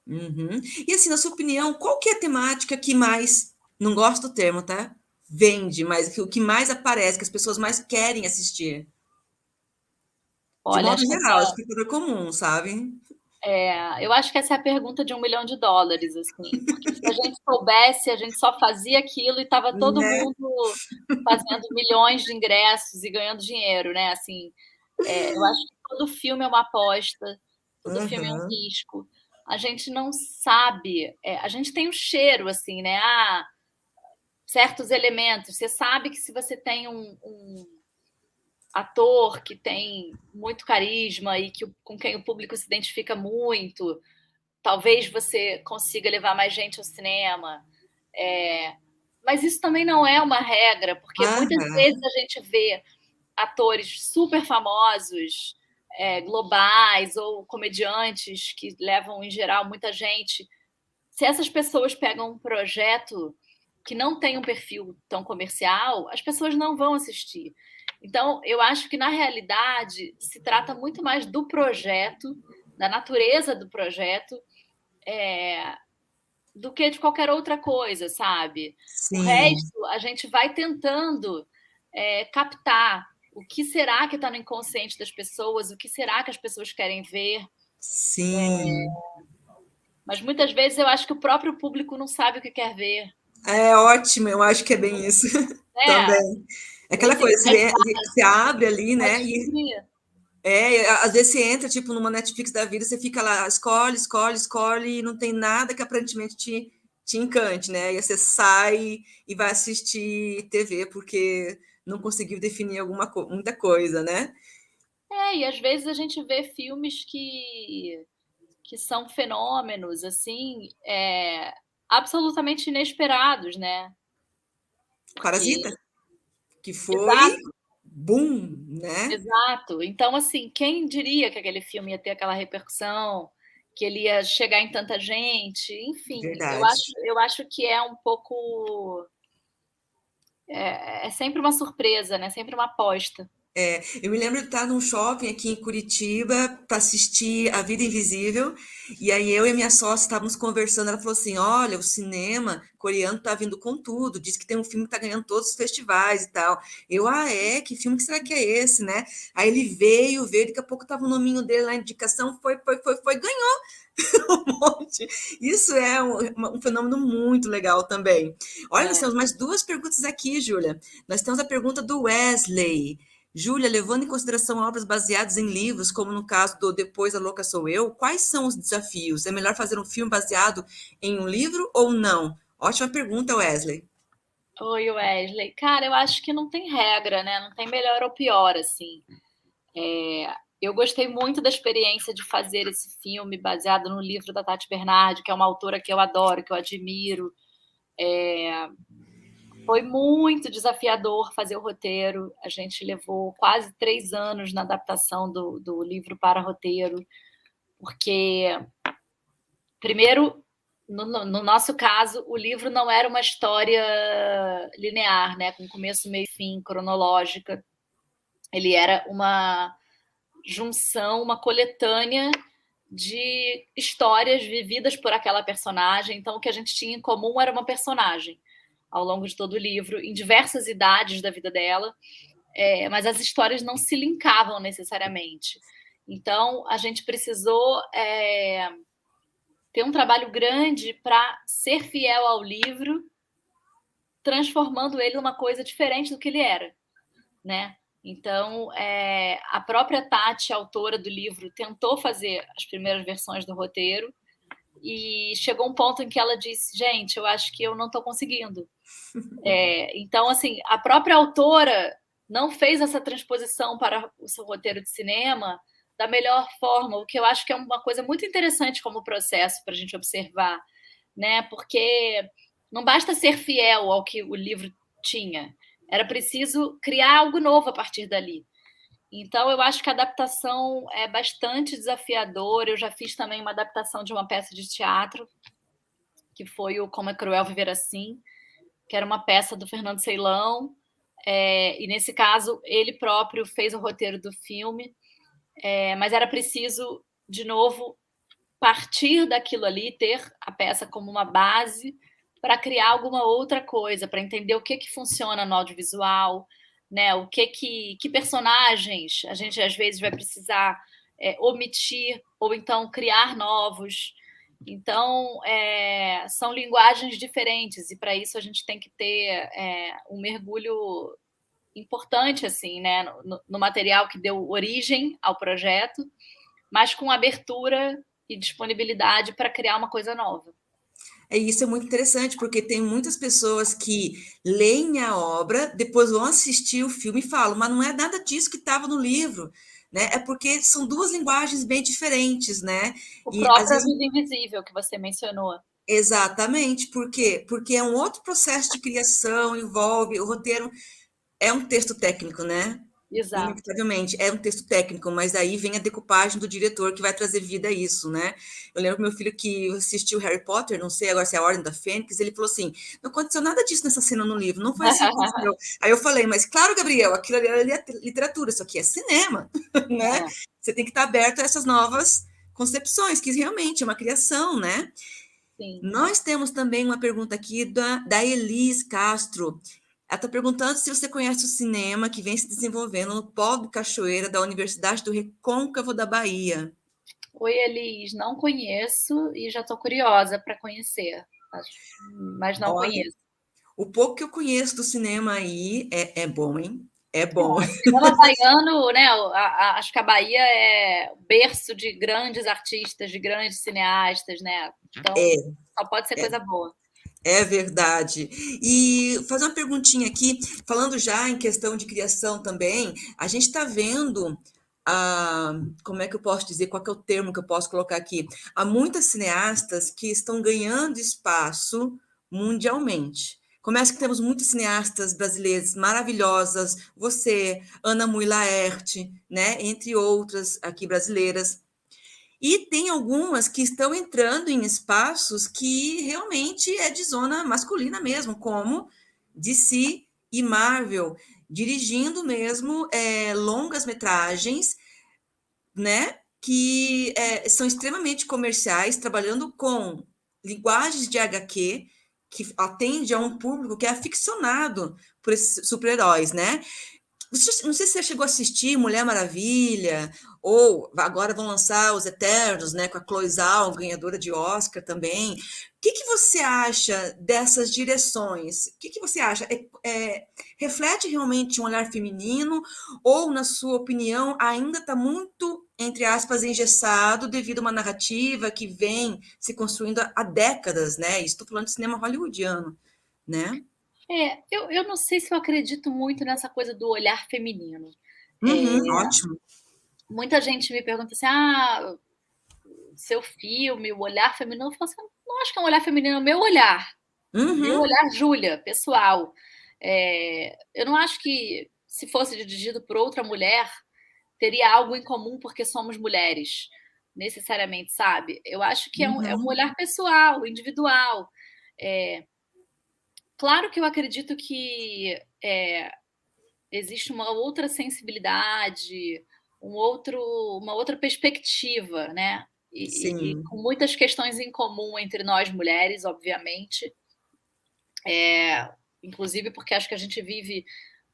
Uhum. E assim, na sua opinião, qual que é a temática que mais, não gosto do termo, tá? Vende, mas o que mais aparece, que as pessoas mais querem assistir? De Olha, modo acho que geral, espectador comum, sabe? eu acho que essa é a pergunta de $1 milhão, assim, porque se a gente soubesse, a gente só fazia aquilo e estava todo Né? mundo fazendo milhões de ingressos e ganhando dinheiro, né? Assim, eu acho que todo filme é uma aposta, todo filme é um Aham. risco. A gente não sabe, a gente tem um cheiro, assim, né? Certos elementos. Você sabe que se você tem um ator que tem muito carisma e com quem o público se identifica muito, talvez você consiga levar mais gente ao cinema. Mas isso também não é uma regra, porque muitas vezes Aham. a gente vê atores super famosos, globais, ou comediantes que levam, em geral, muita gente. Se essas pessoas pegam um projeto que não tem um perfil tão comercial, as pessoas não vão assistir. Então, eu acho que, na realidade, se trata muito mais do projeto, da natureza do projeto, do que de qualquer outra coisa, sabe? O Sim, resto, a gente vai tentando captar o que será que está no inconsciente das pessoas, o que será que as pessoas querem ver. sim. Mas muitas vezes eu acho que o próprio público não sabe o que quer ver. É ótimo, eu acho que é bem isso Né? também. É aquela Esse, coisa, você abre ali, vai né? E descobrir. Às vezes você entra, tipo, numa Netflix da vida, você fica lá, escolhe, escolhe, escolhe, e não tem nada que aparentemente te encante, né? E aí você sai e vai assistir TV porque não conseguiu definir muita coisa, né? E às vezes a gente vê filmes que são fenômenos, assim, absolutamente inesperados, né? Porque, Parasita, que foi exato, boom, né? exato. Então, assim, quem diria que aquele filme ia ter aquela repercussão, que ele ia chegar em tanta gente? Enfim, Verdade. eu acho que é um pouco. É sempre uma surpresa, né? Sempre uma aposta. Eu me lembro de estar num shopping aqui em Curitiba para assistir A Vida Invisível, e aí eu e a minha sócia estávamos conversando, ela falou assim, olha, o cinema coreano está vindo com tudo, diz que tem um filme que está ganhando todos os festivais e tal. Que filme que será que é esse, né? Aí ele veio, daqui a pouco estava o nominho dele na indicação, foi, ganhou um monte. Isso é um fenômeno muito legal também. Olha, nós É. temos mais duas perguntas aqui, Júlia. Nós temos a pergunta do Wesley. Júlia, levando em consideração obras baseadas em livros, como no caso do Depois a Louca Sou Eu, quais são os desafios? É melhor fazer um filme baseado em um livro ou não? Ótima pergunta, Wesley. Oi, Wesley. Cara, eu acho que não tem regra, né? Não tem melhor ou pior, assim. Eu gostei muito da experiência de fazer esse filme baseado no livro da Tati Bernardi, que é uma autora que eu adoro, que eu admiro. Foi muito desafiador fazer o roteiro. A gente levou quase 3 anos na adaptação do livro para roteiro, porque, primeiro, no nosso caso, o livro não era uma história linear, né, com começo, meio e fim, cronológica. Ele era uma junção, uma coletânea de histórias vividas por aquela personagem. Então, o que a gente tinha em comum era uma personagem ao longo de todo o livro, em diversas idades da vida dela, mas as histórias não se linkavam necessariamente. Então, a gente precisou ter um trabalho grande para ser fiel ao livro, transformando ele numa coisa diferente do que ele era, né? Então, a própria Tati, autora do livro, tentou fazer as primeiras versões do roteiro e chegou um ponto em que ela disse, gente, eu acho que eu não estou conseguindo. Então, assim, a própria autora não fez essa transposição para o seu roteiro de cinema da melhor forma, o que eu acho que é uma coisa muito interessante como processo para a gente observar, né? Porque não basta ser fiel ao que o livro tinha, era preciso criar algo novo a partir dali. Então, eu acho que a adaptação é bastante desafiadora. Eu já fiz também uma adaptação de uma peça de teatro, que foi o Como é Cruel Viver Assim, que era uma peça do Fernando Ceilão, e nesse caso ele próprio fez o roteiro do filme, mas era preciso, de novo, partir daquilo ali, ter a peça como uma base para criar alguma outra coisa, para entender o que funciona no audiovisual, né? Que personagens a gente às vezes vai precisar omitir ou então criar novos. Então, são linguagens diferentes e para isso a gente tem que ter um mergulho importante assim, né, no material que deu origem ao projeto, mas com abertura e disponibilidade para criar uma coisa nova. Isso é muito interessante, porque tem muitas pessoas que leem a obra, depois vão assistir o filme e falam, mas não é nada disso que estava no livro, né? É porque são duas linguagens bem diferentes, né? O E às próprio A vezes Vida Invisível que você mencionou. exatamente, por quê? Porque é um outro processo de criação, envolve o roteiro, é um texto técnico, né? Exato. Inevitavelmente, é um texto técnico, mas aí vem a decupagem do diretor que vai trazer vida a isso, né? Eu lembro que meu filho que assistiu Harry Potter, não sei agora se é a Ordem da Fênix, ele falou assim: não aconteceu nada disso nessa cena no livro, não foi assim que aconteceu. Aí eu falei, mas claro, Gabriel, aquilo ali era literatura, isso aqui é cinema, né? Você tem que estar aberto a essas novas concepções, que realmente é uma criação, né? Sim. Nós temos também uma pergunta aqui da Elis Castro. Ela está perguntando se você conhece o cinema que vem se desenvolvendo no Polo de Cachoeira da Universidade do Recôncavo da Bahia. Oi, Elis, não conheço e já estou curiosa para conhecer, mas não Olha, conheço. o pouco que eu conheço do cinema aí é bom, hein? É bom. O cinema baiano, né? Acho que a Bahia é berço de grandes artistas, de grandes cineastas, né? Então, É, só pode ser coisa boa. é verdade. E fazer uma perguntinha aqui, falando já em questão de criação também, a gente está vendo, como é que eu posso dizer, qual que é o termo que eu posso colocar aqui? Há muitas cineastas que estão ganhando espaço mundialmente. Começa que temos muitos cineastas brasileiros maravilhosas, você, Ana Mui Laerte, né, entre outras aqui brasileiras. E tem algumas que estão entrando em espaços que realmente é de zona masculina mesmo, como DC e Marvel, dirigindo mesmo longas metragens, né? Que são extremamente comerciais, trabalhando com linguagens de HQ, que atende a um público que é aficionado por esses super-heróis, né? Não sei se você chegou a assistir Mulher Maravilha, ou agora vão lançar Os Eternos, né, com a Chloe Zhao, ganhadora de Oscar também. O que você acha dessas direções? O que você acha? Reflete realmente um olhar feminino, ou, na sua opinião, ainda está muito, entre aspas, engessado devido a uma narrativa que vem se construindo há décadas, né? Estou falando de cinema hollywoodiano, né? Eu não sei se eu acredito muito nessa coisa do olhar feminino. Uhum, ótimo. Muita gente me pergunta assim: seu filme, o olhar feminino. Eu falo assim: não acho que é um olhar feminino, é o meu Uhum, olhar, Júlia, pessoal. Eu não acho que, se fosse dirigido por outra mulher, teria algo em comum porque somos mulheres, necessariamente, sabe? Eu acho que é um uhum. olhar pessoal, individual. É, claro que eu acredito que existe uma outra sensibilidade, uma outra perspectiva, né? E Sim. com muitas questões em comum entre nós mulheres, obviamente, inclusive porque acho que a gente vive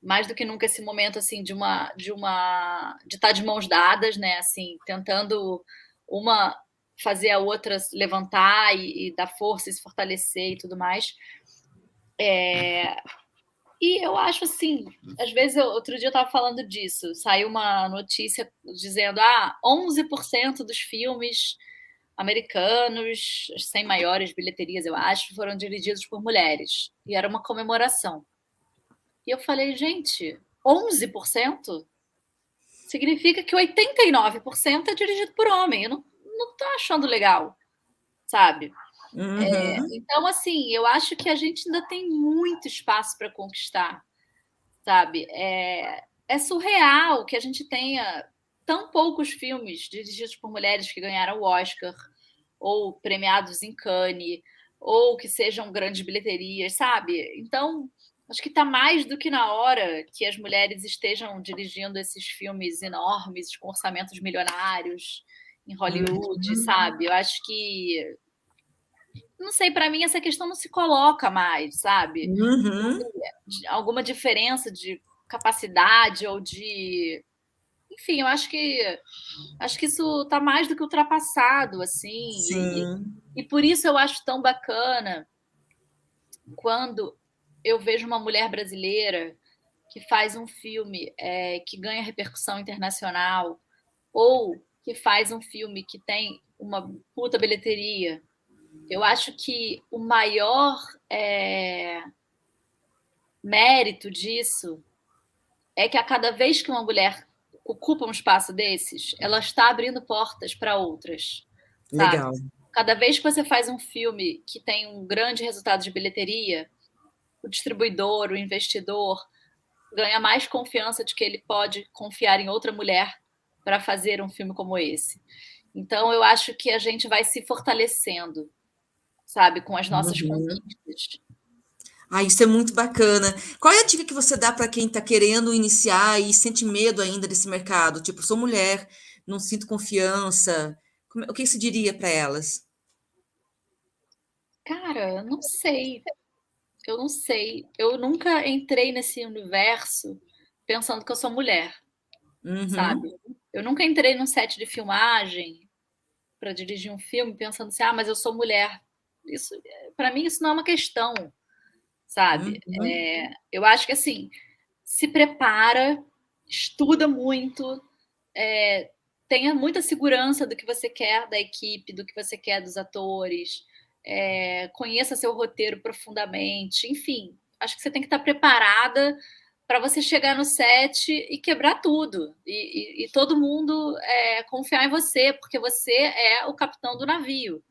mais do que nunca esse momento assim de estar de mãos dadas, né? Assim, tentando uma fazer a outra levantar e dar força e se fortalecer e tudo mais. E eu acho assim, às vezes, outro dia eu estava falando disso, saiu uma notícia dizendo 11% dos filmes americanos, as 100 maiores bilheterias, eu acho, foram dirigidos por mulheres. E era uma comemoração. E eu falei, gente, 11% significa que 89% é dirigido por homem. Eu não tô achando legal, sabe? Uhum. Então, assim, eu acho que a gente ainda tem muito espaço para conquistar, sabe? É surreal que a gente tenha tão poucos filmes dirigidos por mulheres que ganharam o Oscar, ou premiados em Cannes, ou que sejam grandes bilheterias, sabe? Então, acho que está mais do que na hora que as mulheres estejam dirigindo esses filmes enormes, com orçamentos milionários em Hollywood, Uhum. sabe? Eu acho que, não sei, para mim essa questão não se coloca mais, sabe? Uhum. Alguma diferença de capacidade ou de, enfim, eu acho que isso está mais do que ultrapassado, assim, Sim. e por isso eu acho tão bacana quando eu vejo uma mulher brasileira que faz um filme que ganha repercussão internacional, ou que faz um filme que tem uma puta bilheteria. Eu acho que o maior mérito disso é que a cada vez que uma mulher ocupa um espaço desses, ela está abrindo portas para outras, sabe? Legal. Cada vez que você faz um filme que tem um grande resultado de bilheteria, o distribuidor, o investidor, ganha mais confiança de que ele pode confiar em outra mulher para fazer um filme como esse. Então, eu acho que a gente vai se fortalecendo, sabe, com as nossas Uhum. conquistas. Isso é muito bacana. Qual é a dica que você dá para quem está querendo iniciar e sente medo ainda desse mercado? Tipo, sou mulher, não sinto confiança. O que você diria para elas? Cara, não sei. Eu não sei. Eu nunca entrei nesse universo pensando que eu sou mulher, sabe? Uhum. Eu nunca entrei num set de filmagem para dirigir um filme pensando assim, mas eu sou mulher. Isso, para mim, isso não é uma questão, sabe? Uhum. Eu acho que assim, se prepara, estuda muito, tenha muita segurança do que você quer da equipe, do que você quer dos atores, conheça seu roteiro profundamente, enfim, acho que você tem que estar preparada para você chegar no set e quebrar tudo, e todo mundo confiar em você, porque você é o capitão do navio,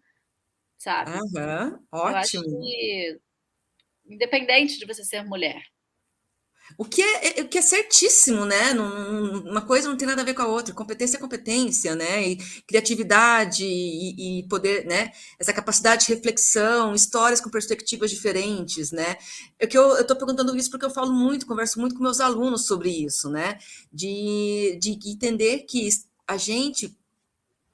sabe? Aham, Eu acho ótimo. que, independente de você ser mulher. O que é certíssimo, né? Uma coisa não tem nada a ver com a outra. Competência é competência, né? E criatividade e poder, né? Essa capacidade de reflexão, histórias com perspectivas diferentes, né? Eu tô perguntando isso porque eu falo muito, converso muito com meus alunos sobre isso, né? De entender que a gente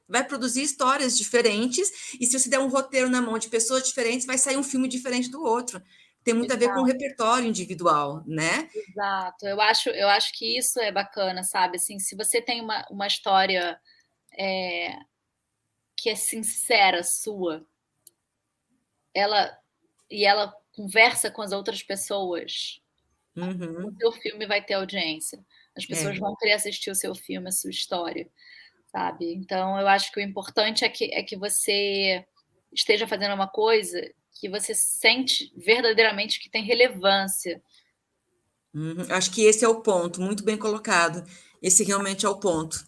vai produzir histórias diferentes, e se você der um roteiro na mão de pessoas diferentes, vai sair um filme diferente do outro. Tem muito a ver com o Exato, repertório individual, né? exato. Eu acho que isso é bacana, sabe? Assim, se você tem uma história que é sincera, sua, ela e ela conversa com as outras pessoas, o Uhum, seu filme vai ter audiência. As pessoas é. vão querer assistir o seu filme, a sua história, sabe? Então, eu acho que o importante é que você esteja fazendo uma coisa que você sente verdadeiramente que tem relevância. Uhum. Acho que esse é o ponto, muito bem colocado. Esse realmente é o ponto.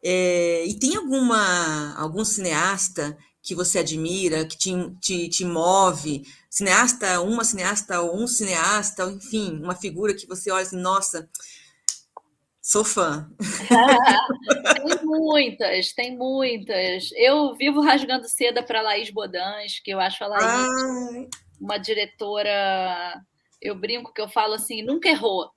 E tem algum cineasta que você admira, que te move? Cineasta ou um cineasta, enfim, uma figura que você olha assim, nossa, sou fã. Tem muitas, tem muitas. Eu vivo rasgando seda para Laís Bodans, que eu acho a Laís Ai, uma diretora. Eu brinco que eu falo assim, nunca errou,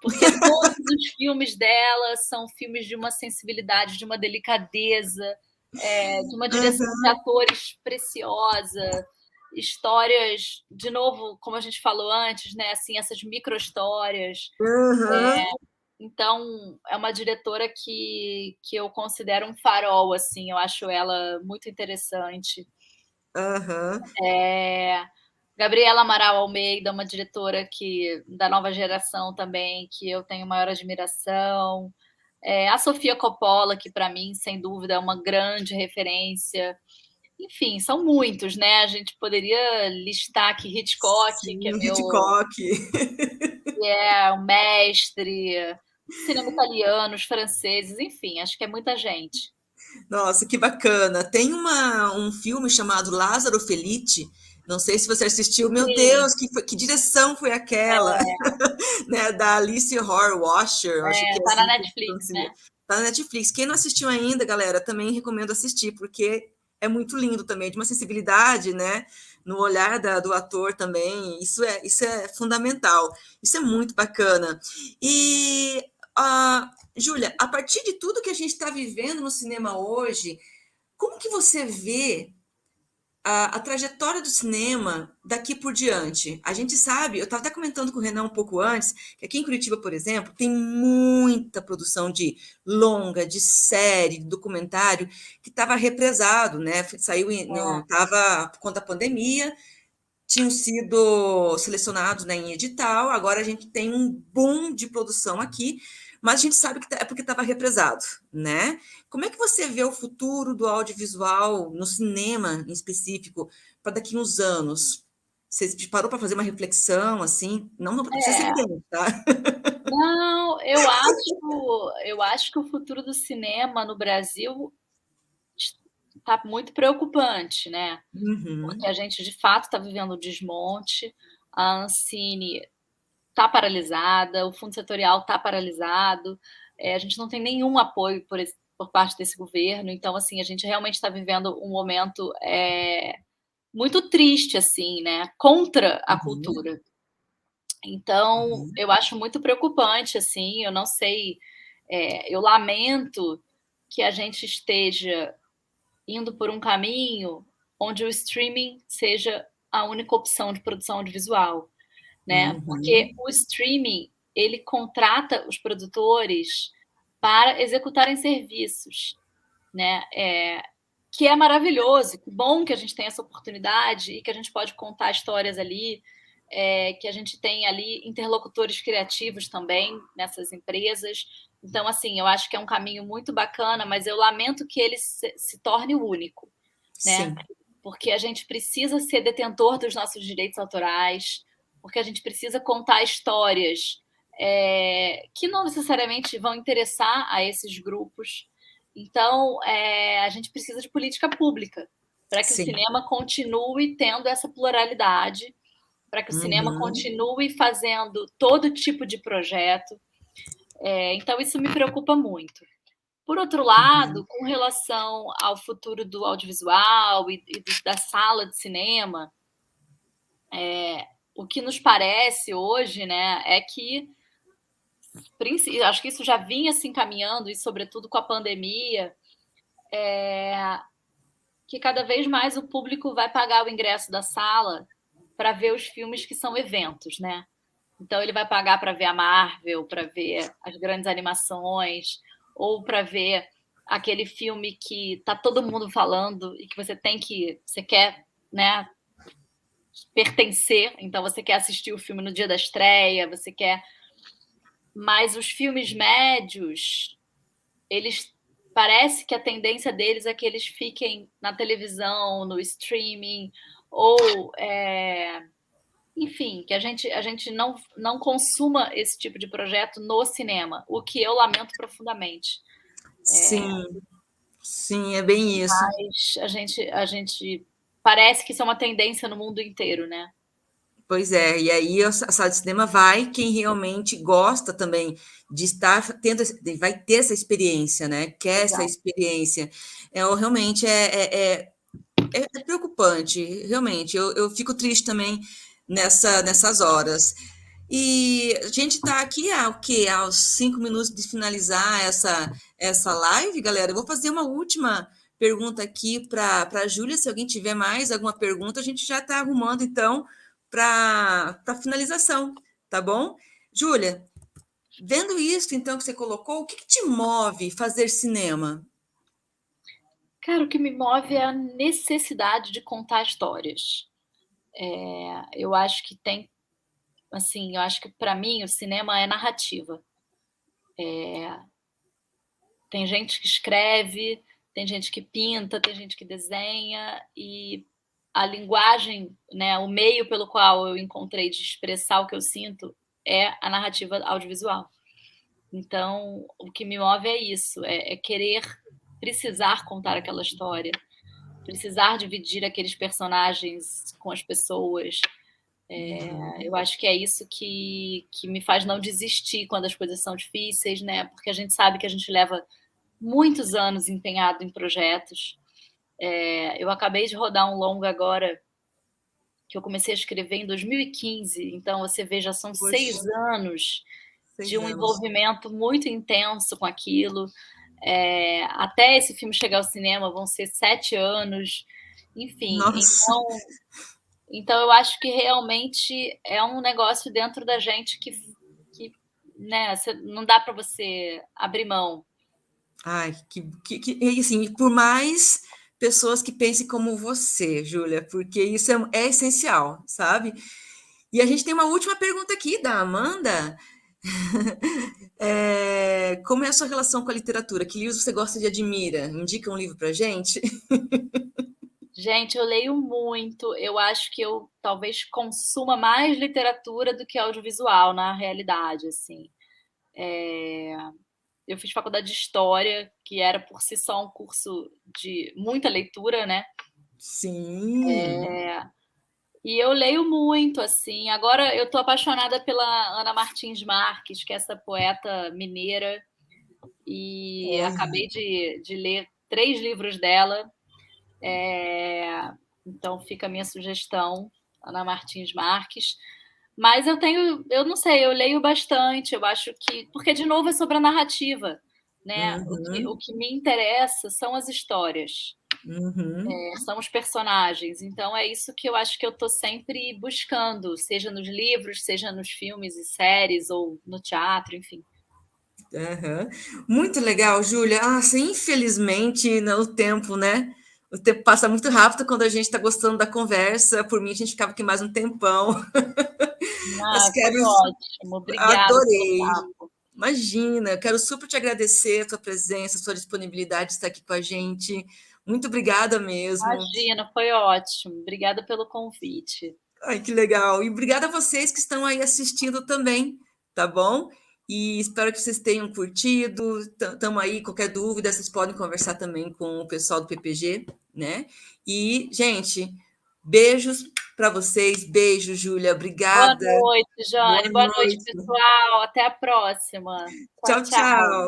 porque todos os filmes dela são filmes de uma sensibilidade, de uma delicadeza, de uma direção de aham, atores preciosa, histórias, de novo, como a gente falou antes, né? Assim, essas micro-histórias. aham, Então, é uma diretora que eu considero um farol, assim, eu acho ela muito interessante. aham, Gabriela Amaral Almeida, uma diretora da nova geração também, que eu tenho maior admiração. A Sofia Coppola, que para mim, sem dúvida, é uma grande referência. Enfim, são muitos, né? A gente poderia listar aqui Hitchcock, que sim, Hitchcock. é o mestre, cinema italiano, os franceses, enfim, acho que é muita gente. Nossa, que bacana. Tem um filme chamado Lázaro Felice. Não sei se você assistiu. Meu Sim, Deus, que direção foi aquela? Né, da Alice Hornwasher, eu acho que é tá na assim que Netflix, pronuncia. né? Tá na Netflix. Quem não assistiu ainda, galera, também recomendo assistir, porque é muito lindo também, de uma sensibilidade, né? No olhar do ator também. Isso é fundamental. Isso é muito bacana. E, Júlia, a partir de tudo que a gente está vivendo no cinema hoje, como que você vê a trajetória do cinema daqui por diante? A gente sabe, eu estava até comentando com o Renan um pouco antes, que aqui em Curitiba, por exemplo, tem muita produção de longa, de série, de documentário, que estava represado, né? Saiu, estava por conta da pandemia, tinham sido selecionados, né, em edital, agora a gente tem um boom de produção aqui, mas a gente sabe que é porque estava represado, né? Como é que você vê o futuro do audiovisual no cinema em específico para daqui uns anos? Você parou para fazer uma reflexão assim? Não precisa ser É, grande, tá? não, eu acho que o futuro do cinema no Brasil está muito preocupante, né? Porque Uhum, a gente de fato está vivendo o desmonte, a Ancine está paralisada, o fundo setorial está paralisado, a gente não tem nenhum apoio por parte desse governo, então assim a gente realmente está vivendo um momento muito triste assim, né? Contra a uhum, cultura. Então, uhum, eu acho muito preocupante, assim, eu não sei, eu lamento que a gente esteja indo por um caminho onde o streaming seja a única opção de produção audiovisual, né? Porque uhum, o streaming, ele contrata os produtores para executarem serviços, né? Que é maravilhoso, que bom que a gente tem essa oportunidade e que a gente pode contar histórias ali, que a gente tem ali interlocutores criativos também nessas empresas. Então, assim, eu acho que é um caminho muito bacana, mas eu lamento que ele se torne o único, né? Sim. Porque a gente precisa ser detentor dos nossos direitos autorais, porque a gente precisa contar histórias que não necessariamente vão interessar a esses grupos. Então, a gente precisa de política pública para que o Sim. cinema continue tendo essa pluralidade, para que o cinema Uhum. continue fazendo todo tipo de projeto. Então, isso me preocupa muito. Por outro lado, Uhum. com relação ao futuro do audiovisual e da sala de cinema, o que nos parece hoje, né, é que acho que isso já vinha se encaminhando, e sobretudo com a pandemia, que cada vez mais o público vai pagar o ingresso da sala para ver os filmes que são eventos, né? Então ele vai pagar para ver a Marvel, para ver as grandes animações, ou para ver aquele filme que tá todo mundo falando e que você quer, né, pertencer, então você quer assistir o filme no dia da estreia, você quer. Mas os filmes médios, eles parece que a tendência deles é que eles fiquem na televisão, no streaming, ou enfim, que a gente não consuma esse tipo de projeto no cinema, o que eu lamento profundamente. Sim, sim, é bem isso. Mas a gente parece que isso é uma tendência no mundo inteiro, né? Pois é, e aí a sala de cinema vai quem realmente gosta também de estar tendo, vai ter essa experiência, né? Quer essa Exato. experiência. Realmente é preocupante, realmente. Eu fico triste também nessas horas. E a gente está aqui o quê? Aos 5 minutos de finalizar essa live, galera. Eu vou fazer uma última pergunta aqui para a Júlia. Se alguém tiver mais alguma pergunta, a gente já está arrumando, então, para finalização, tá bom? Júlia, vendo isso, então, que você colocou, o que te move fazer cinema? Cara, o que me move é a necessidade de contar histórias. Eu acho que tem, assim, eu acho que para mim o cinema é narrativa. Tem gente que escreve, tem gente que pinta, tem gente que desenha, e a linguagem, né, o meio pelo qual eu encontrei de expressar o que eu sinto é a narrativa audiovisual. Então, o que me move é isso, é querer, precisar contar aquela história, precisar dividir aqueles personagens com as pessoas. Eu acho que é isso que me faz não desistir quando as coisas são difíceis, né? Porque a gente sabe que a gente leva muitos anos empenhado em projetos. Eu acabei de rodar um longa agora, que eu comecei a escrever em 2015, então você vê, já são Poxa, 6 anos de 6 anos. envolvimento muito intenso com aquilo. Até esse filme chegar ao cinema vão ser 7 anos, enfim. Nossa. Então eu acho que realmente é um negócio dentro da gente que né, não dá para você abrir mão. Ai, e assim, por mais pessoas que pensem como você, Júlia, porque isso é essencial, sabe? E a gente tem uma última pergunta aqui da Amanda. Como é a sua relação com a literatura? Que livros você gosta e admira? Indica um livro pra gente? Gente, eu leio muito. Eu acho que eu talvez consuma mais literatura do que audiovisual, na realidade, assim. Eu fiz faculdade de História, que era por si só um curso de muita leitura, né? Sim. E eu leio muito, assim. Agora eu tô apaixonada pela Ana Martins Marques, que é essa poeta mineira, e Olha, acabei de ler 3 livros dela. Então fica a minha sugestão, Ana Martins Marques. Mas eu não sei, eu leio bastante, eu acho que. Porque, de novo, é sobre a narrativa, né? O uhum, que me interessa são as histórias, uhum. são os personagens. Então é isso que eu acho que eu estou sempre buscando, seja nos livros, seja nos filmes e séries, ou no teatro, enfim. Aham. Muito legal, Júlia. Infelizmente, o tempo, né? O tempo passa muito rápido quando a gente está gostando da conversa. Por mim, a gente ficava aqui mais um tempão. Mas Ah, foi quero, ótimo. Obrigada pelo adorei. papo. Imagina, eu quero super te agradecer a tua presença, a sua disponibilidade de estar aqui com a gente. Muito obrigada mesmo. Imagina, foi ótimo. Obrigada pelo convite. Ai, que legal. E obrigada a vocês que estão aí assistindo também, tá bom? E espero que vocês tenham curtido. Estamos aí, qualquer dúvida, vocês podem conversar também com o pessoal do PPG, né? E, gente, beijos para vocês. Beijo, Júlia. Boa Obrigada. noite, Boa Jane. Boa noite, noite. pessoal. Até a próxima. Tchau, Tchau, tchau. tchau.